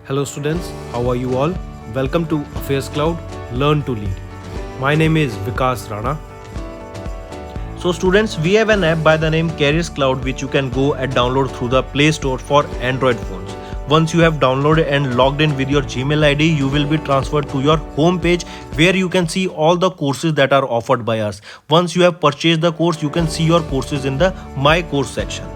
Hello students, how are you all? Welcome to Affairscloud, Learn to Lead. My name is Vikas Rana. So students, we have an app by the name Careers Cloud which you can go and download through the Play Store for Android phones. Once you have downloaded and logged in with your Gmail ID, you will be transferred to your home page where you can see all the courses that are offered by us. Once you have purchased the course, you can see your courses in the My Course section.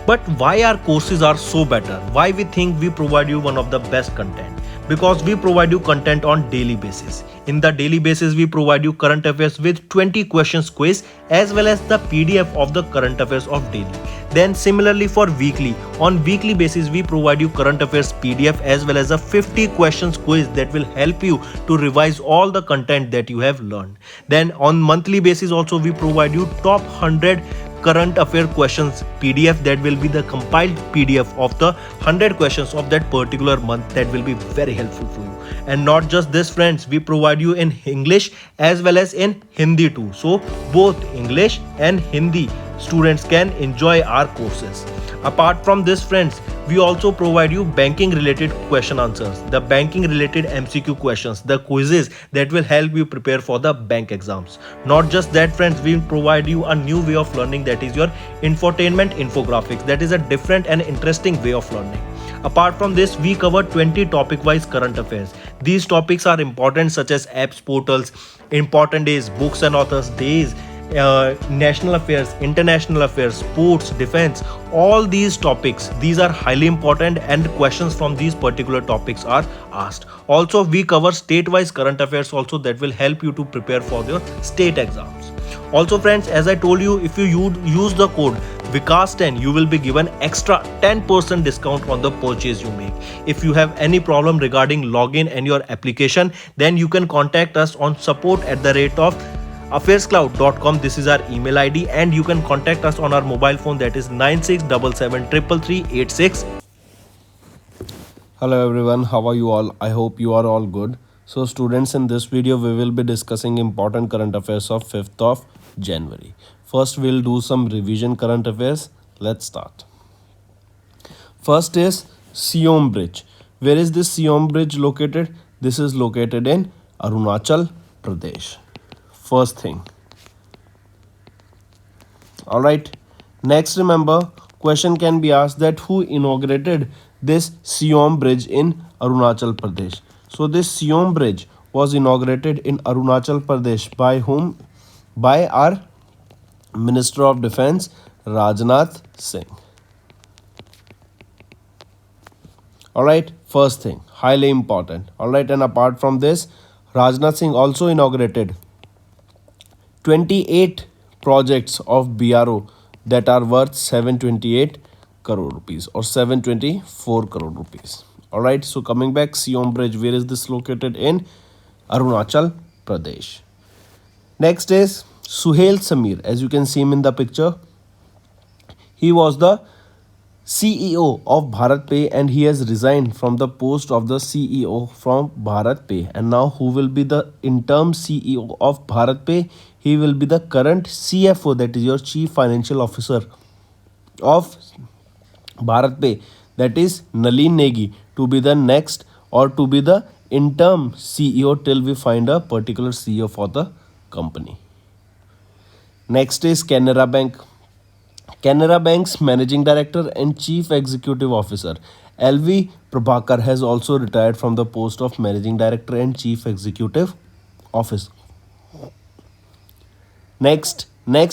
But why our courses are so better? Why we think we provide you one of the best content? Because we provide you content on daily basis. In the daily basis, we provide you current affairs with 20 questions quiz as well as the PDF of the current affairs of daily. Then similarly for weekly, on weekly basis we provide you current affairs PDF as well as a 50 questions quiz that will help you to revise all the content that you have learned. Then on monthly basis also we provide you top 100 current affair questions PDF that will be the compiled PDF of the 100 questions of that particular month that will be very helpful for you. And not just this friends, we provide you in English as well as in Hindi too. So both English and Hindi students can enjoy our courses. Apart from this friends, we also provide you banking related question answers, the banking related MCQ questions, the quizzes that will help you prepare for the bank exams. Not just that friends, we provide you a new way of learning, that is your infotainment infographics. That is a different and interesting way of learning. Apart from this, we cover 20 topic wise current affairs. These topics are important such as apps, portals, important days, books and authors days, national affairs, international affairs, sports, defense, all these topics, these are highly important and questions from these particular topics are asked. Also we cover state-wise current affairs also that will help you to prepare for your state exams. Also friends, as I told you, if you use the code Vikas10, you will be given extra 10% discount on the purchase you make. If you have any problem regarding login and your application, then you can contact us on support@of Affairscloud.com. This is our email ID and you can contact us on our mobile phone, that is 9677333386. Hello everyone, how are you all? I hope you are all good. So students, in this video we will be discussing important current affairs of 5th of January. First we'll do some revision current affairs. Let's start. First is Siom Bridge. Where is this Siom Bridge located? This is located in Arunachal Pradesh. First thing. Alright. Next, remember, question can be asked that who inaugurated this Siom Bridge in Arunachal Pradesh. So this Siom Bridge was inaugurated in Arunachal Pradesh by whom? By our Minister of Defense Rajnath Singh. Alright, first thing, highly important. Alright, and apart from this, Rajnath Singh also inaugurated 28 projects of BRO that are worth 728 crore rupees or 724 crore rupees. Alright, so coming back, Siom Bridge, where is this located? In Arunachal Pradesh. Next is Suhail Samir. As you can see him in the picture, he was the CEO of Bharat Pay and he has resigned from the post of the CEO from Bharat Pay. And now who will be the interim CEO of Bharat Pay? He will be the current CFO, that is your Chief Financial Officer of Bharat Pay, that is Nalin Negi, to be the next or to be the interim CEO till we find a particular CEO for the company. Next is Canara Bank. Canara Bank's Managing Director and Chief Executive Officer LV Prabhakar has also retired from the post of Managing Director and Chief Executive Officer. Next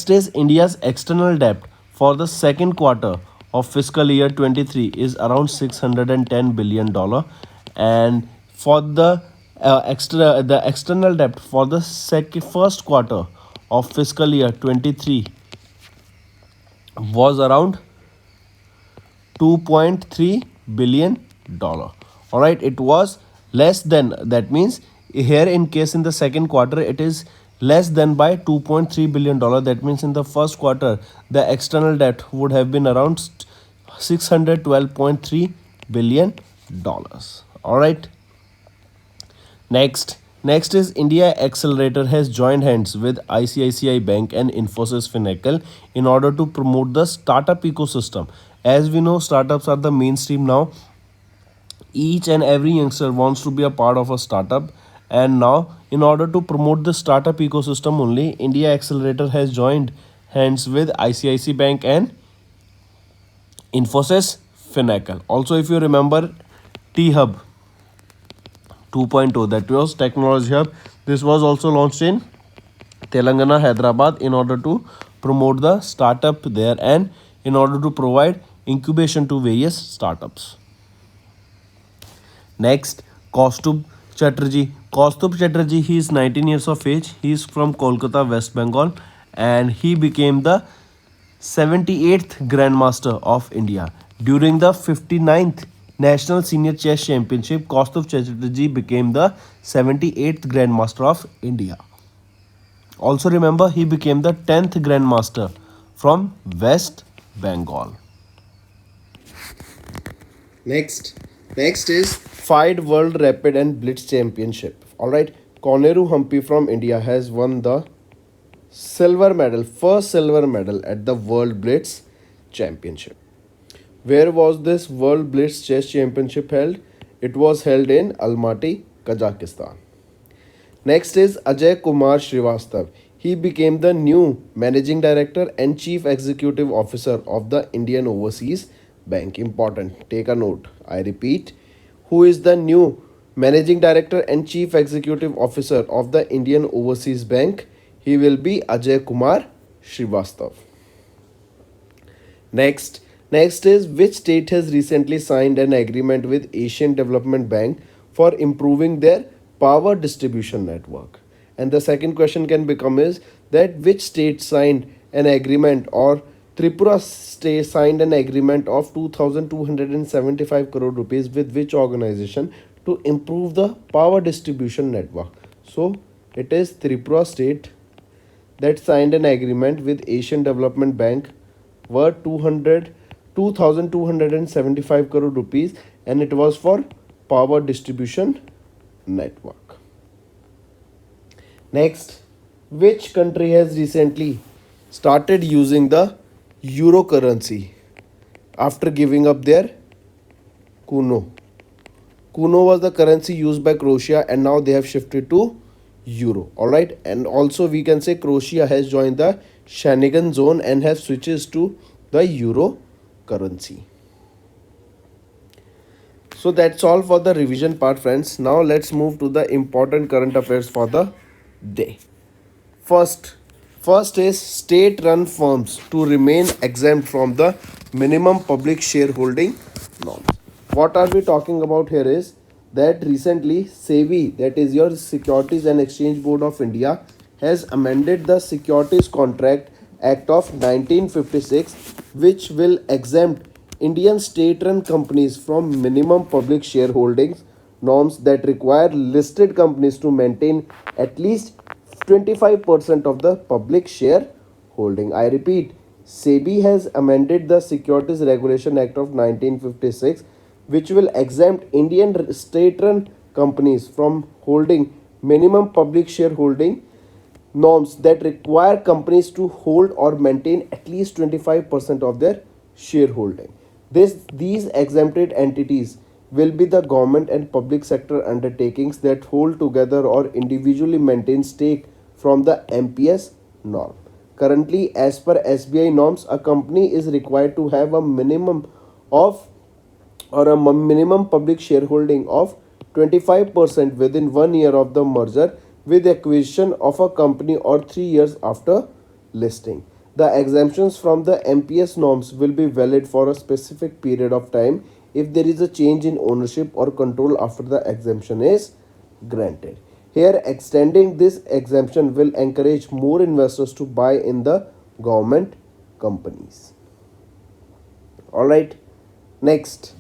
is India's external debt for the second quarter of fiscal year 23 is around $610 billion, and for the external debt for the first quarter of fiscal year 23 was around $2.3 billion. Alright, it was less than, that means here in case in the second quarter it is less than by $2.3 billion. That means in the first quarter the external debt would have been around $612.3 billion. Alright. Next is India Accelerator has joined hands with ICICI Bank and Infosys Finacle in order to promote the startup ecosystem. As we know, startups are the mainstream now Each and every youngster wants to be a part of a startup, and now in order to promote the startup ecosystem only, India Accelerator has joined hands with ICICI Bank and Infosys Finacle. Also, if you remember T Hub 2.0, that was technology hub, this was also launched in Telangana, Hyderabad, in order to promote the startup there and in order to provide incubation to various startups. Next, Kaustubh Chatterjee. Kaustubh Chatterjee, he is 19 years of age. He is from Kolkata, West Bengal, and he became the 78th Grandmaster of India. During the 59th National Senior Chess Championship, Kaustubh Chatterjee became the 78th Grandmaster of India. Also remember, he became the 10th Grandmaster from West Bengal. Next is FIDE World Rapid and Blitz Championship. Alright, Koneru Humpy from India has won the first silver medal at the World Blitz Championship. Where was this World Blitz Chess Championship held? It was held in Almaty, Kazakhstan. Next is Ajay Kumar Srivastav. He became the new Managing Director and Chief Executive Officer of the Indian Overseas Bank. Important. Take a note. I repeat. Who is the new Managing Director and Chief Executive Officer of the Indian Overseas Bank? He will be Ajay Kumar Srivastav. Next is which state has recently signed an agreement with Asian Development Bank for improving their power distribution network? And the second question can become is that which state signed an agreement, or Tripura state signed an agreement of 2275 crore rupees with which organization to improve the power distribution network? So it is Tripura state that signed an agreement with Asian Development Bank worth 2275 crore rupees, and it was for power distribution network. Next, which country has recently started using the euro currency after giving up their kuno? Kuno was the currency used by Croatia, and now they have shifted to euro. Alright, and also we can say Croatia has joined the Schengen zone and has switches to the euro currency. So that's all for the revision part, friends. Now let's move to the important current affairs for the day. First is state-run firms to remain exempt from the minimum public shareholding norms. What are we talking about here is that recently SEBI, that is your Securities and Exchange Board of India, has amended the Securities Contract Act of 1956, which will exempt Indian state-run companies from minimum public shareholdings norms that require listed companies to maintain at least 25% of the public share holding. I repeat, SEBI has amended the Securities Regulation Act of 1956, which will exempt Indian state-run companies from holding minimum public shareholding norms that require companies to hold or maintain at least 25% of their shareholding. These exempted entities will be the government and public sector undertakings that hold together or individually maintain stake from the MPS norm. Currently, as per SBI norms, a company is required to have a minimum public shareholding of 25% within 1 year of the merger with acquisition of a company or 3 years after listing. The exemptions from the MPS norms will be valid for a specific period of time if there is a change in ownership or control after the exemption is granted. Here, extending this exemption will encourage more investors to buy in the government companies. Alright, next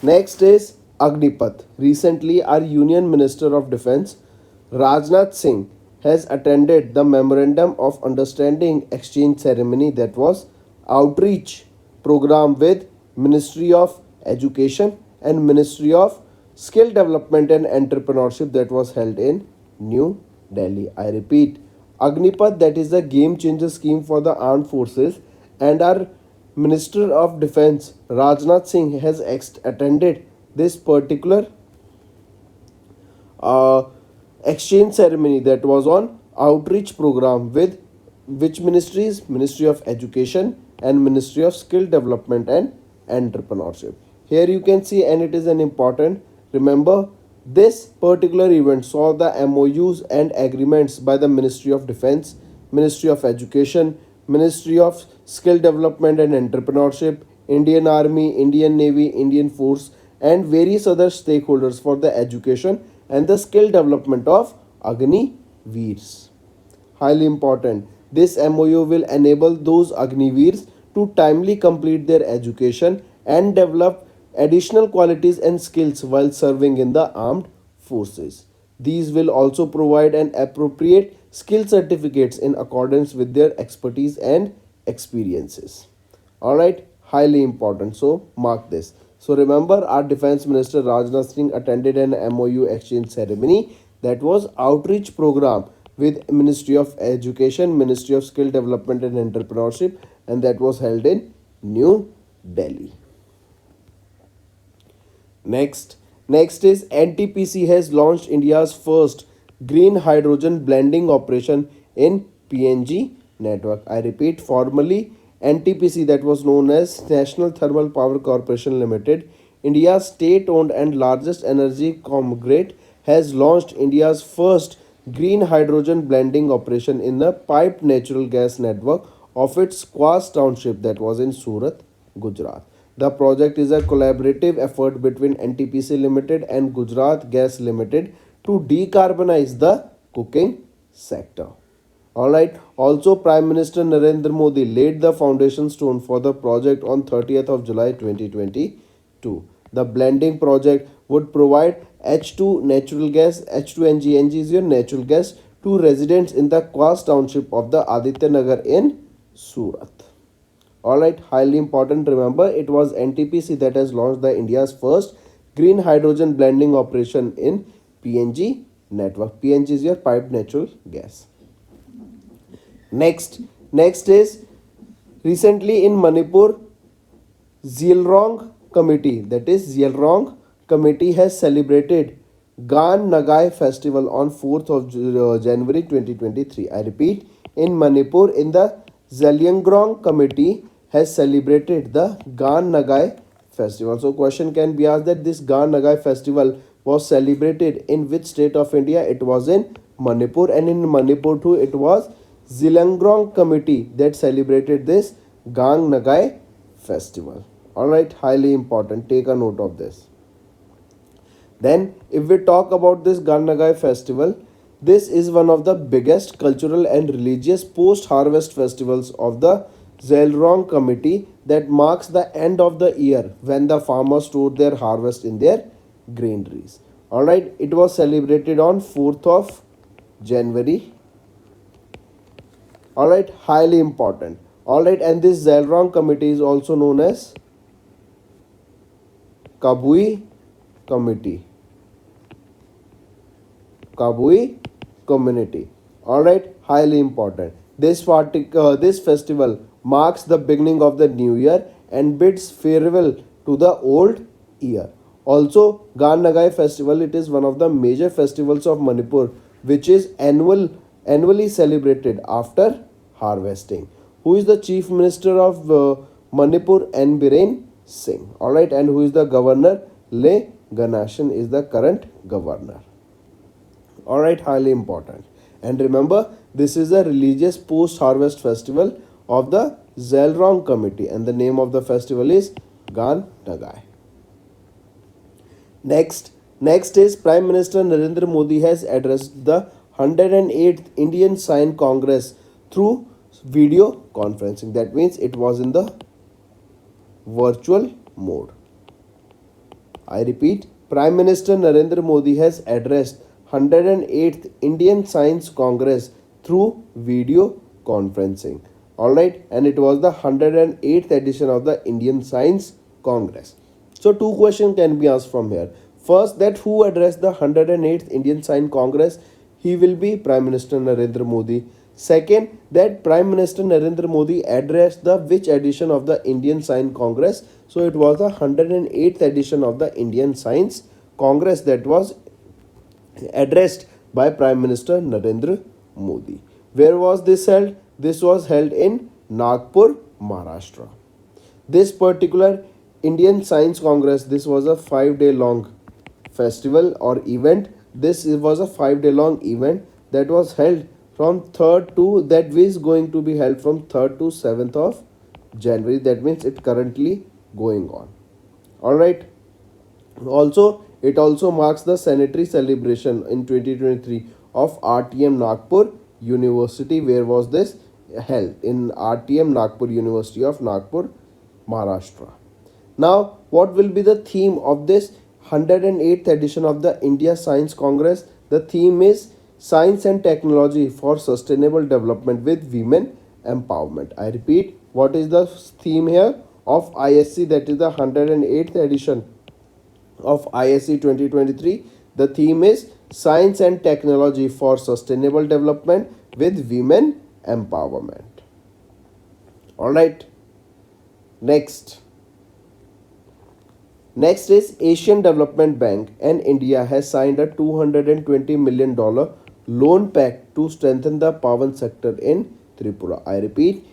is Agnipath. Recently, our Union Minister of Defence, Rajnath Singh, has attended the Memorandum of Understanding exchange ceremony, that was outreach program with Ministry of Education and Ministry of Skill Development and Entrepreneurship, that was held in New Delhi. I repeat, Agnipath, that is a game changer scheme for the armed forces, and our Minister of Defence Rajnath Singh has attended this particular uh, exchange ceremony that was on outreach program with which ministries? Ministry of Education and Ministry of Skill Development and Entrepreneurship. Here you can see, and it is an important, remember, this particular event saw the MOUs and agreements by the Ministry of Defense, Ministry of Education, Ministry of Skill Development and Entrepreneurship, Indian Army, Indian Navy, Indian Force, and various other stakeholders for the education and the skill development of Agni Veers. Highly important. This MOU will enable those Agniveers to timely complete their education and develop additional qualities and skills while serving in the armed forces. These will also provide an appropriate skill certificates in accordance with their expertise and experiences. Alright, highly important. So mark this. So remember, our Defense Minister Rajnath Singh attended an MOU exchange ceremony that was outreach program with Ministry of Education, Ministry of Skill Development and Entrepreneurship, and that was held in New Delhi. Next is NTPC has launched India's first green hydrogen blending operation in PNG network. I repeat, formerly NTPC, that was known as National Thermal Power Corporation Limited, India's state-owned and largest energy conglomerate, has launched India's first green hydrogen blending operation in the piped natural gas network of its Quas township that was in Surat, Gujarat. The project is a collaborative effort between NTPC Limited and Gujarat Gas Limited to decarbonize the cooking sector. Alright, also Prime Minister Narendra Modi laid the foundation stone for the project on 30th of July 2022. The blending project would provide H2 natural gas, H2NG is your natural gas, to residents in the Quas township of the Aditya Nagar in Surat. Alright, highly important. Remember, it was NTPC that has launched the India's first green hydrogen blending operation in PNG network. PNG is your piped natural gas. Next is recently in Manipur, Zilrong Committee, that is Zilrong Committee, has celebrated Gan Nagai festival on 4th of January 2023. I repeat, in Manipur, in the Zaliangrong Committee has celebrated the Gan Nagai festival. So question can be asked that this Gan Nagai festival was celebrated in which state of India? It was in Manipur, and in Manipur too it was Zaliangrong Committee that celebrated this Gan Nagai festival. Alright, highly important. Take a note of this. Then if we talk about this Gan Nagai festival, this is one of the biggest cultural and religious post-harvest festivals of the Zalrong Committee that marks the end of the year when the farmers stored their harvest in their granaries. Alright, it was celebrated on 4th of January. Alright, highly important. Alright, and this Zalrong Committee is also known as Kabui Committee. Kabui community. Alright, highly important. This festival marks the beginning of the new year and bids farewell to the old year. Also, Gan Nagai festival, it is one of the major festivals of Manipur, which is annually celebrated after harvesting. Who is the Chief Minister of Manipur? N. Biren Singh. Alright, and who is the Governor? Le Ganashan is the current governor. Alright, highly important. And remember, this is a religious post-harvest festival of the Zalrong Committee, and the name of the festival is Gan Nagai. Next is Prime Minister Narendra Modi has addressed the 108th Indian Sign Congress through video conferencing. That means it was in the virtual mode. I repeat, Prime Minister Narendra Modi has addressed 108th Indian Science Congress through video conferencing. Alright, and it was the 108th edition of the Indian Science Congress. So two questions can be asked from here. First, that who addressed the 108th Indian Science Congress? He will be Prime Minister Narendra Modi. Second, that Prime Minister Narendra Modi addressed the which edition of the Indian Science Congress? So it was the 108th edition of the Indian Science Congress that was addressed by Prime Minister Narendra Modi. Where was this held? This was held in Nagpur, Maharashtra. This particular Indian Science Congress, this was a 5 day long festival or event. This was a 5 day long event that was held from 3rd to that is going to be held from 3rd to 7th of January. That means it currently going on. All right. Also, it also marks the centenary celebration in 2023 of RTM Nagpur University. Where was this held? In RTM Nagpur University of Nagpur, Maharashtra. Now, what will be the theme of this 108th edition of the India Science Congress? The theme is Science and Technology for Sustainable Development with Women Empowerment. I repeat, what is the theme here of ISC? That is the 108th edition of ISC 2023. The theme is Science and Technology for Sustainable Development with Women Empowerment. Alright, next. Next is Asian Development Bank and India has signed a $220 million loan pact to strengthen the power sector in Tripura. I repeat,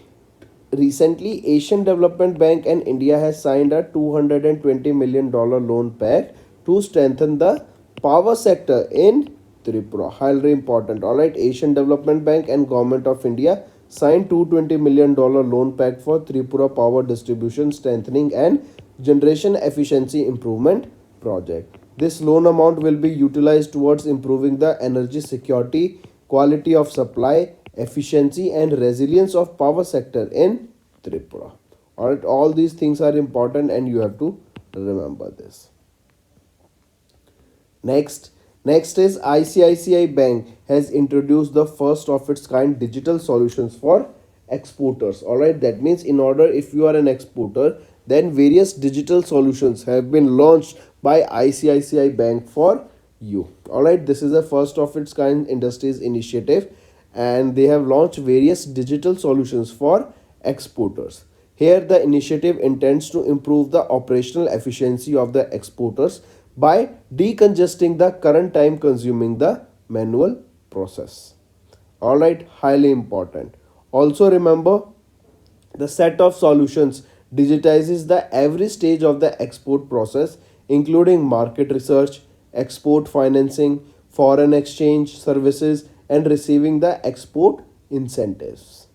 recently Asian Development Bank and India has signed a $220 million loan pact to strengthen the power sector in Tripura. Highly important. Alright, Asian Development Bank and Government of India signed $220 million loan pact for Tripura power distribution strengthening and generation efficiency improvement project. This loan amount will be utilized towards improving the energy security, quality of supply, efficiency and resilience of power sector in Tripura. Alright, all these things are important and you have to remember this. Next is ICICI Bank has introduced the first of its kind digital solutions for exporters. Alright, that means in order if you are an exporter, then various digital solutions have been launched by ICICI Bank for you. Alright, this is a first of its kind industries initiative and they have launched various digital solutions for exporters. Here the initiative intends to improve the operational efficiency of the exporters by decongesting the current time consuming the manual process. Alright, highly important. Also remember, the set of solutions digitizes the every stage of the export process including market research, export financing, foreign exchange services and receiving the export incentives.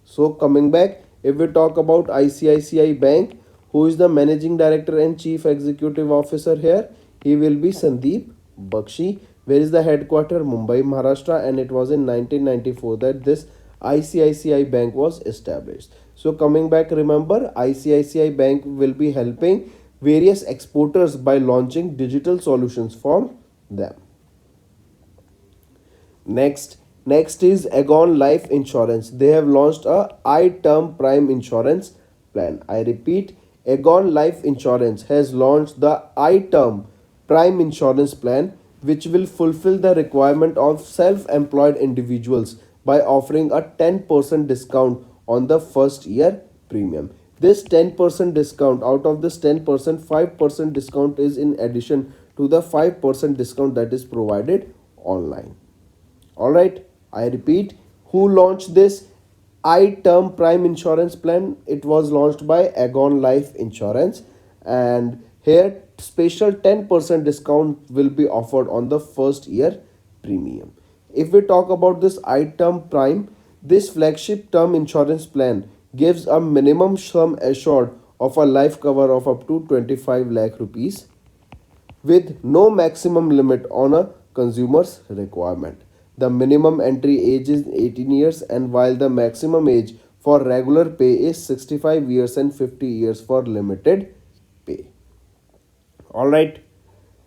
So coming back, if we talk about ICICI Bank, who is the managing director and chief executive officer here? He will be Sandeep Bakshi. Where is the headquarter? Mumbai, Maharashtra, and it was in 1994 that this ICICI Bank was established. So coming back, remember ICICI Bank will be helping various exporters by launching digital solutions for them. Next is Aegon Life Insurance. They have launched a I-Term Prime Insurance plan. I repeat, Aegon Life Insurance has launched the I-Term Prime Insurance plan which will fulfill the requirement of self-employed individuals by offering a 10% discount on the first year premium. This 10% discount, out of this 10%, 5% discount is in addition to the 5% discount that is provided online. Alright, I repeat, who launched this I-Term Prime Insurance plan? It was launched by Aegon Life Insurance and here special 10% discount will be offered on the first year premium. If we talk about this I-Term Prime, this flagship term insurance plan gives a minimum sum assured of a life cover of up to 25 lakh rupees with no maximum limit on a consumer's requirement. The minimum entry age is 18 years and while the maximum age for regular pay is 65 years and 50 years for limited pay. Alright,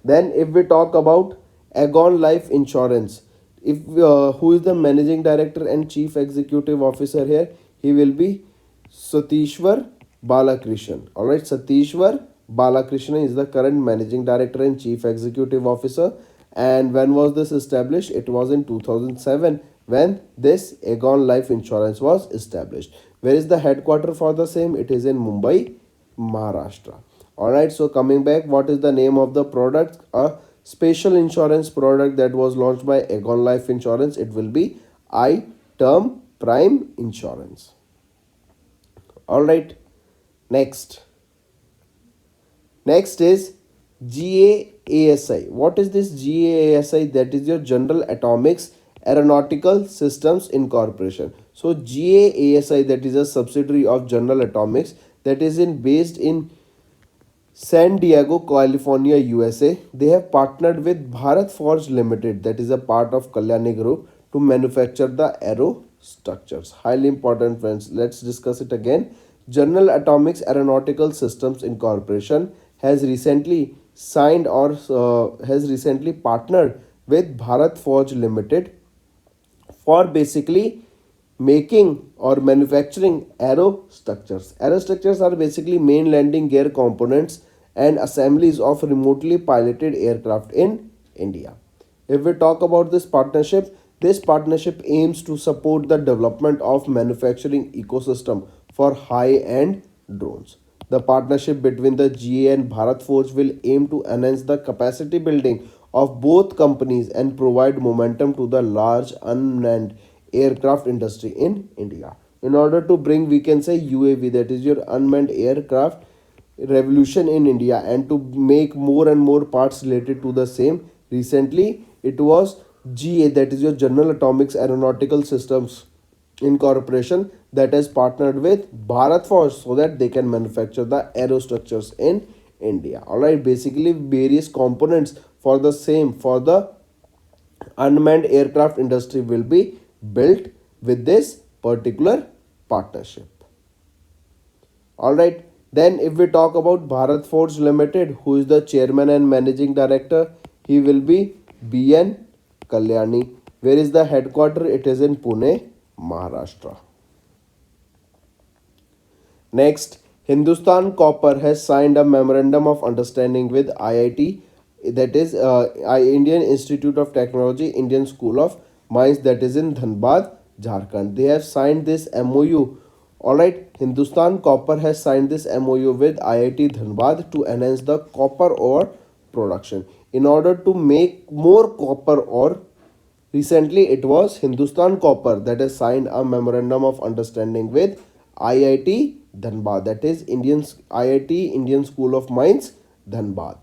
then if we talk about Aegon Life Insurance, who is the managing director and chief executive officer here? He will be Satishwar Balakrishnan. Alright, Satishwar Balakrishnan is the current managing director and chief executive officer. And when was this established? It was in 2007 when this Aegon Life Insurance was established. Where is the headquarter for the same? It is in Mumbai, Maharashtra. Alright, so coming back, what is the name of the product? A special insurance product that was launched by Aegon Life Insurance. It will be I Term Prime Insurance. Alright, next. Next is GAASI. What is this GAASI? That is your General Atomics Aeronautical Systems Incorporation. So GAASI, that is a subsidiary of General Atomics, that is based in San Diego, California, USA. They have partnered with Bharat Forge Limited, that is a part of Kalyani Group, to manufacture the aero structures. Highly important, friends. Let's discuss it again. General Atomics Aeronautical Systems Incorporation has recently signed or has recently partnered with Bharat Forge Limited for basically making or manufacturing aero structures. Aero structures are basically main landing gear components and assemblies of remotely piloted aircraft in India. If we talk about this partnership aims to support the development of manufacturing ecosystem for high-end drones. The partnership between the GA and Bharat Forge will aim to enhance the capacity building of both companies and provide momentum to the large unmanned aircraft industry in India. In order to bring, we can say, UAV, that is your unmanned aircraft revolution in India, and to make more and more parts related to the same, recently it was GA, that is your General Atomics Aeronautical Systems Incorporation, that has partnered with Bharat Forge so that they can manufacture the aerostructures in India. Alright, basically various components for the same, for the unmanned aircraft industry will be built with this particular partnership. Alright, then if we talk about Bharat Forge Limited, who is the chairman and managing director, he will be BN Kalyani. Where is the headquarter? It is in Pune, Maharashtra. Next, Hindustan Copper has signed a memorandum of understanding with IIT, that is Indian Institute of Technology, Indian School of Mines, that is in Dhanbad, Jharkhand. They have signed this MOU. Alright, Hindustan Copper has signed this MOU with IIT Dhanbad to enhance the copper ore production. In order to make more copper ore, recently it was Hindustan Copper that has signed a memorandum of understanding with IIT Dhanbad, that is IIT Indian School of Mines, Dhanbad.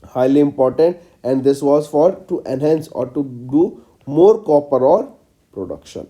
Highly important, and this was for to enhance or to do more copper ore production.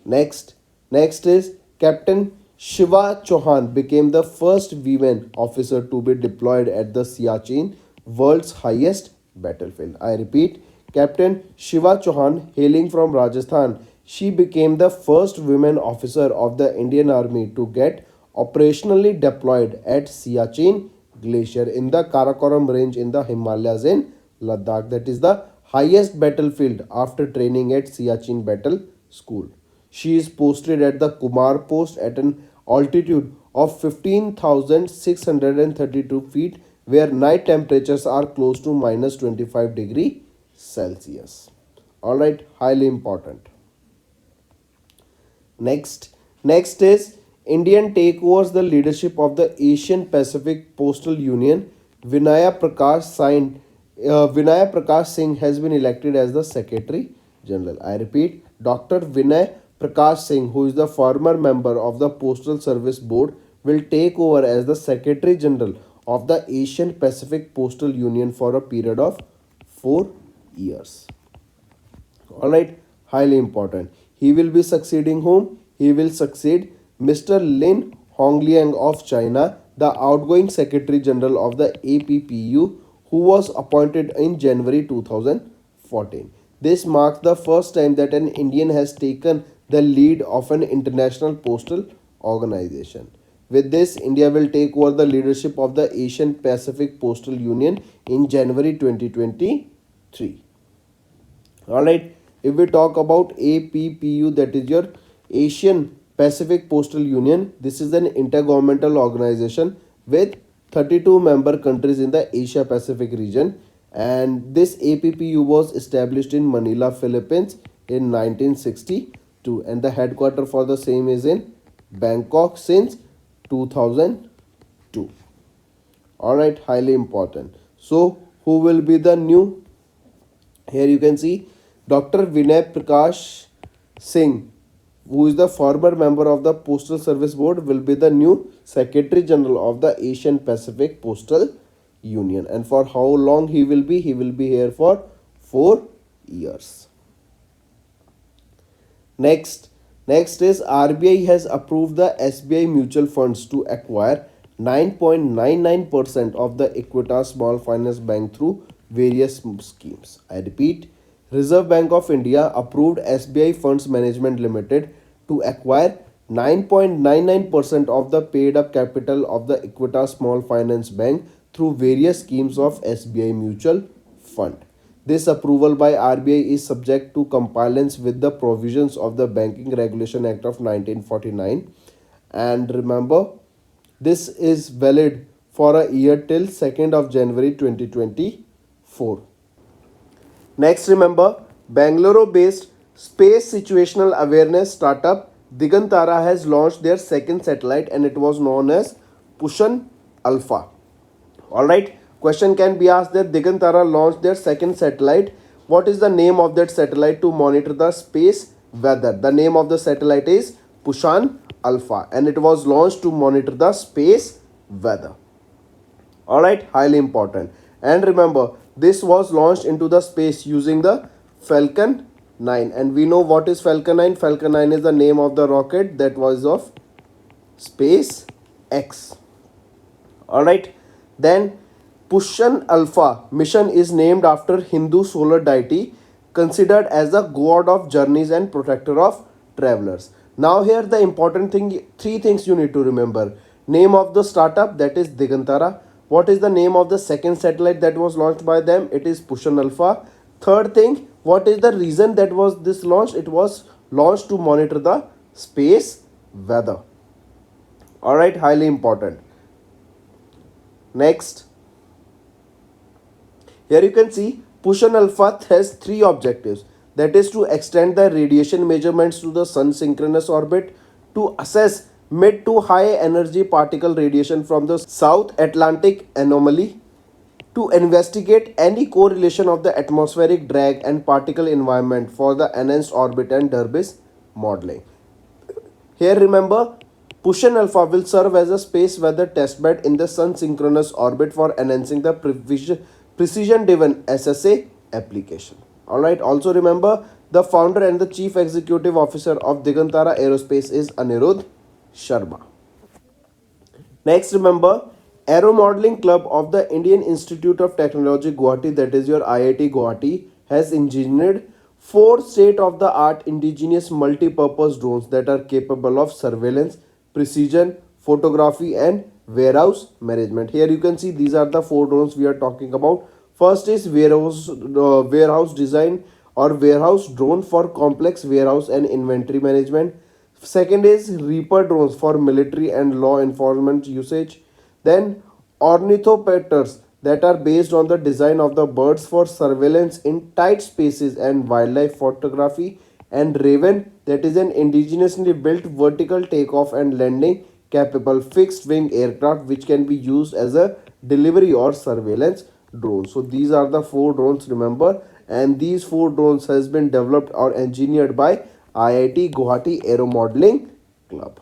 Next is Captain Shiva Chauhan became the first women officer to be deployed at the Siachen, world's highest battlefield. I repeat, Captain Shiva Chauhan, hailing from Rajasthan, she became the first women officer of the Indian Army to get operationally deployed at Siachen Glacier in the Karakoram range in the Himalayas in Ladakh. That is the highest battlefield after training at Siachen Battle School. She is posted at the Kumar post at an altitude of 15,632 feet, where night temperatures are close to minus 25 degree Celsius. Alright, highly important. Next is Indian takeovers the leadership of the Asian Pacific Postal Union. Vinaya Prakash Singh has been elected as the Secretary General. I repeat, Dr. Vinay Prakash Singh, who is the former member of the Postal Service Board, will take over as the Secretary General of the Asian Pacific Postal Union for a period of 4 years. Alright, highly important. He will be succeeding whom? He will succeed Mr. Lin Hongliang of China, the outgoing Secretary General of the APPU, who was appointed in January 2014. This marks the first time that an Indian has taken the lead of an international postal organization. With this, India will take over the leadership of the Asian Pacific Postal Union in January 2023. Alright, if we talk about APPU, that is your Asian Pacific Postal Union, this is an intergovernmental organization with 32 member countries in the Asia Pacific region, and this APPU was established in Manila, Philippines in 1962, and the headquarter for the same is in Bangkok since 2002. All right, highly important. So who will be the new? Here you can see Dr. Vinay Prakash Singh, who is the former member of the Postal Service Board, will be the new Secretary General of the Asian Pacific Postal Union. And for how long he will be? He will be here for 4 years. Next is RBI has approved the SBI mutual funds to acquire 9.99% of the Equitas Small Finance Bank through various schemes. I repeat, Reserve Bank of India approved SBI Funds Management Limited to acquire 9.99% of the paid up capital of the Equitas Small Finance Bank through various schemes of SBI Mutual Fund. This approval by RBI is subject to compliance with the provisions of the Banking Regulation Act of 1949. And remember, this is valid for a year till 2nd of January 2024. Next, remember, Bangalore-based space situational awareness startup Diganthara has launched their second satellite, and it was known as Pushan Alpha. Alright, question can be asked that Diganthara launched their second satellite. What is the name of that satellite to monitor the space weather? The name of the satellite is Pushan Alpha, and it was launched to monitor the space weather. Alright, highly important. And remember, this was launched into the space using the Falcon 9, and we know what is Falcon 9. Falcon 9 is the name of the rocket that was of SpaceX. Alright, then Pushan Alpha mission is named after Hindu solar deity considered as the god of journeys and protector of travelers. Now here the important thing, three things you need to remember. Name of the startup, that is Diganthara. What is the name of the second satellite that was launched by them? It is Pushan Alpha. Third thing, what is the reason that was this launched? It was launched to monitor the space weather. Alright, highly important. Next, here you can see Pushan Alpha has three objectives, that is to extend the radiation measurements to the sun synchronous orbit, to assess mid to high energy particle radiation from the South Atlantic anomaly, to investigate any correlation of the atmospheric drag and particle environment for the enhanced orbit and Derby's modeling. Here remember, Pushan Alpha will serve as a space weather testbed in the sun synchronous orbit for enhancing the precision driven SSA application. Alright, also remember, the founder and the chief executive officer of Diganthara Aerospace is Anirudh Sharma. Next, remember, Aero Modeling Club of the Indian Institute of Technology Guwahati, that is your IIT Guwahati, has engineered 4 state-of-the-art indigenous multi-purpose drones that are capable of surveillance, precision, photography and warehouse management. Here you can see these are the 4 drones we are talking about. First is warehouse design or warehouse drone for complex warehouse and inventory management. Second is Reaper drones for military and law enforcement usage. Then ornithopters that are based on the design of the birds for surveillance in tight spaces and wildlife photography. And Raven, that is an indigenously built vertical takeoff and landing capable fixed wing aircraft which can be used as a delivery or surveillance drone. So these are the 4 drones, remember, and these 4 drones has been developed or engineered by IIT Guwahati Aero Modeling Club.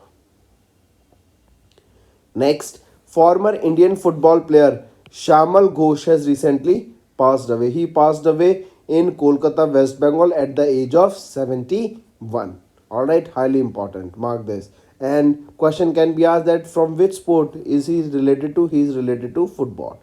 Next, former Indian football player Shyamal Ghosh has recently passed away. He passed away in Kolkata, West Bengal at the age of 71. Alright, highly important. Mark this. And question can be asked that from which sport is he related to? He is related to football.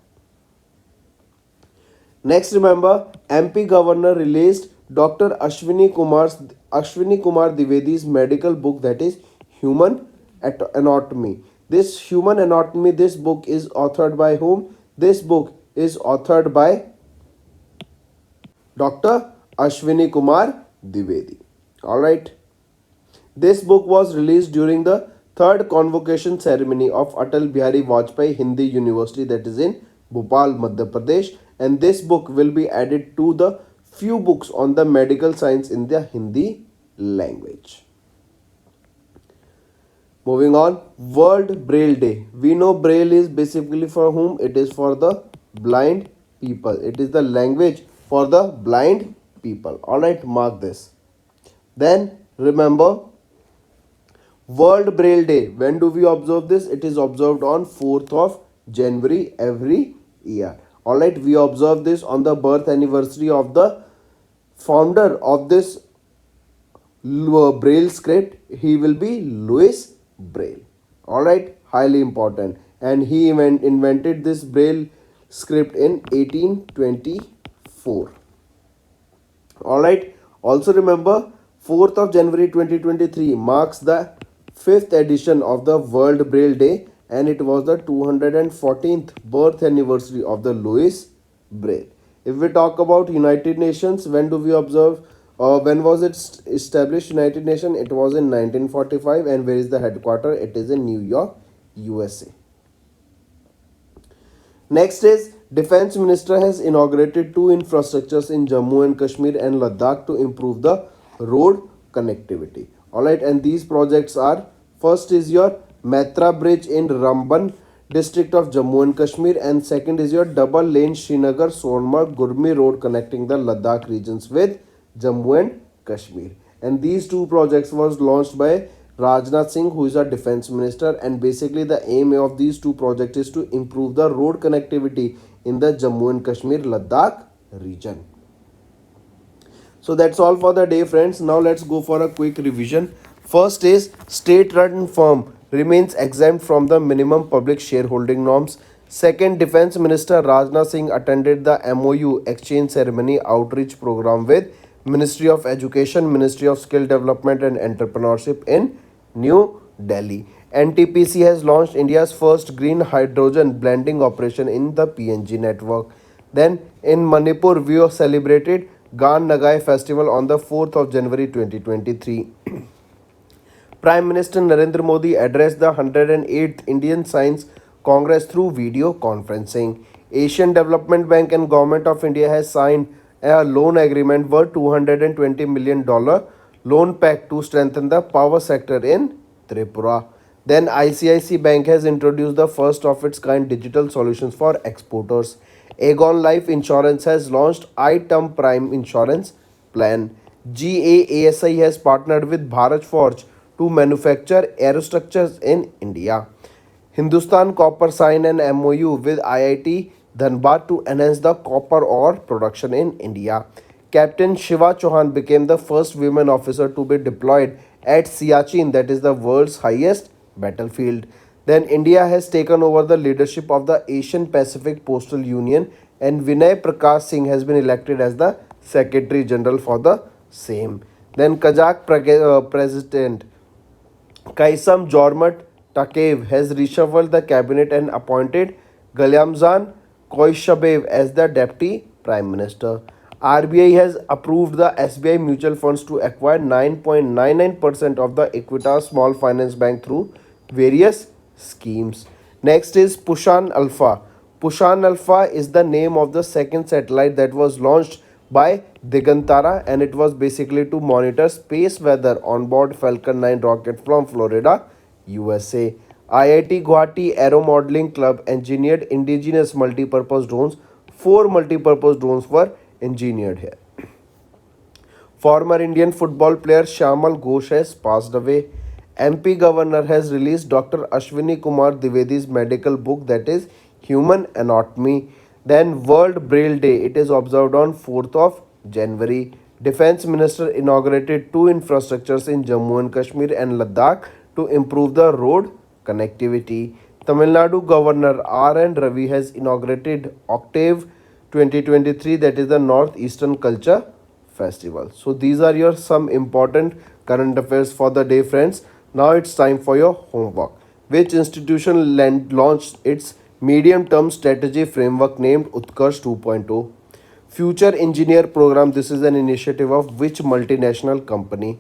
Next, remember, MP Governor released Dr. Ashwini Kumar Dwivedi's medical book, that is Human Anatomy. This Human Anatomy, this book is authored by whom? This book is authored by Dr. Ashwini Kumar Dwivedi. Alright. This book was released during the 3rd convocation ceremony of Atal Bihari Vajpayee Hindi University, that is in Bhopal, Madhya Pradesh, and this book will be added to the few books on the medical science in the Hindi language. Moving on, World Braille Day. We know Braille is basically for whom? It is for the blind people. It is the language for the blind people. Alright, mark this. Then remember, World Braille Day. When do we observe this? It is observed on 4th of January every year. Alright, we observe this on the birth anniversary of the founder of this Braille script. He will be Louis Braille. Alright, highly important. And he invented this Braille script in 1824. Alright, also remember 4th of January 2023 marks the 5th edition of the World Braille Day, and it was the 214th birth anniversary of the Louis Braille. If we talk about United Nations, when do we observe? When was it established? United Nations, it was in 1945, and where is the headquarters? It is in New York, USA. Next is Defense Minister has inaugurated two infrastructures in Jammu and Kashmir and Ladakh to improve the road connectivity. Alright, and these projects are, first is your Matra Bridge in Ramban district of Jammu and Kashmir, and second is your double lane Srinagar Sonmarg Gurmi road connecting the Ladakh regions with Jammu and Kashmir. And these two projects was launched by Rajnath Singh, who is our defense minister, and basically the aim of these two projects is to improve the road connectivity in the Jammu and Kashmir Ladakh region. So that's all for the day, friends. Now let's go for a quick revision. First is state-run firm remains exempt from the minimum public shareholding norms. Second, Defense Minister Rajnath Singh attended the MOU exchange ceremony outreach program with Ministry of Education, Ministry of Skill Development and Entrepreneurship in New Delhi. NTPC has launched India's first green hydrogen blending operation in the PNG network. Then in Manipur, we have celebrated Gan Nagai festival on the 4th of January 2023. Prime Minister Narendra Modi addressed the 108th Indian Science Congress through video conferencing. Asian Development Bank and Government of India has signed a loan agreement worth $220 million loan pact to strengthen the power sector in Tripura. Then ICICI Bank has introduced the first of its kind digital solutions for exporters. Aegon Life Insurance has launched iTerm Prime Insurance Plan. GAASI has partnered with Bharat Forge to manufacture aerostructures in India. Hindustan Copper signed an MOU with IIT Dhanbad to enhance the copper ore production in India. Captain Shiva Chauhan became the first women officer to be deployed at Siachen, that is the world's highest battlefield. Then India has taken over the leadership of the Asian Pacific Postal Union, and Vinay Prakash Singh has been elected as the Secretary General for the same. Then Kazakh President Kaysam Jormat Takev has reshuffled the cabinet and appointed Galyamzan Koyshabev as the Deputy Prime Minister. RBI has approved the SBI mutual funds to acquire 9.99% of the Equitas Small Finance Bank through various schemes. Next is Pushan Alpha. Pushan Alpha is the name of the second satellite that was launched by Diganthara, and it was basically to monitor space weather on board Falcon 9 rocket from Florida, USA. IIT Guwahati Aero Modeling Club engineered indigenous multi-purpose drones. 4 multi-purpose drones were engineered here. Former Indian football player Shyamal Ghosh has passed away. MP Governor has released Dr. Ashwini Kumar Dwivedi's medical book, that is Human Anatomy. Then World Braille Day, it is observed on 4th of January. Defense Minister inaugurated two infrastructures in Jammu and Kashmir and Ladakh to improve the road connectivity. Tamil Nadu Governor R.N. Ravi has inaugurated Octave 2023, that is the Northeastern Culture Festival. So these are your some important current affairs for the day, friends. Now it's time for your homework. Which institution launched its medium-term strategy framework named Utkarsh 2.0? Future Engineer Program, this is an initiative of which multinational company?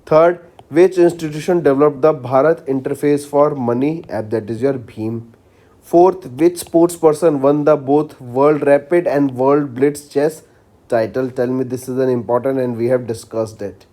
Third, which institution developed the Bharat interface for money app, that is your Bhim? Fourth, which sports person won the both World Rapid and World Blitz Chess title? Tell me, this is an important and we have discussed it.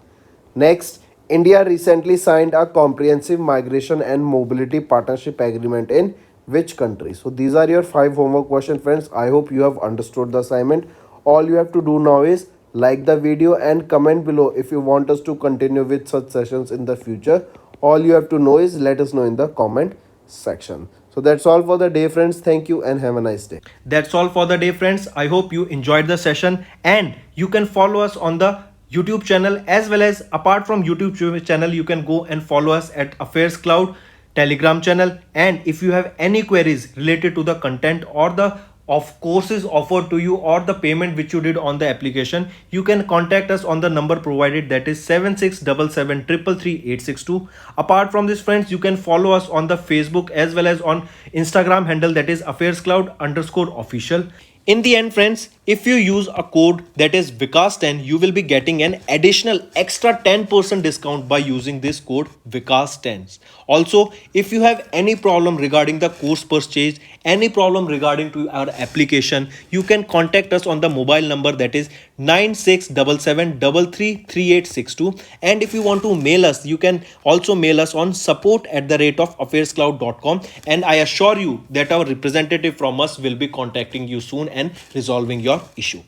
Next, India recently signed a comprehensive migration and mobility partnership agreement in which country? So these are your 5 homework questions, friends. I hope you have understood the assignment. All you have to do now is like the video and comment below if you want us to continue with such sessions in the future. All you have to know is let us know in the comment section. So that's all for the day, friends. Thank you and have a nice day. That's all for the day, friends. I hope you enjoyed the session, and you can follow us on the YouTube channel, as well as apart from YouTube channel, you can go and follow us at Affairscloud Telegram channel. And if you have any queries related to the content or the of courses offered to you or the payment which you did on the application, you can contact us on the number provided, that is 7677333862. Apart from this, friends, you can follow us on the Facebook as well as on Instagram handle, that is Affairscloud_official. In the end, friends, if you use a code that is Vikas10, you will be getting an additional extra 10% discount by using this code Vikas10. Also, if you have any problem regarding the course purchase, any problem regarding to our application, you can contact us on the mobile number, that is 9677333862. And if you want to mail us, you can also mail us on support@affairscloud.com, and I assure you that our representative from us will be contacting you soon and resolving your issue.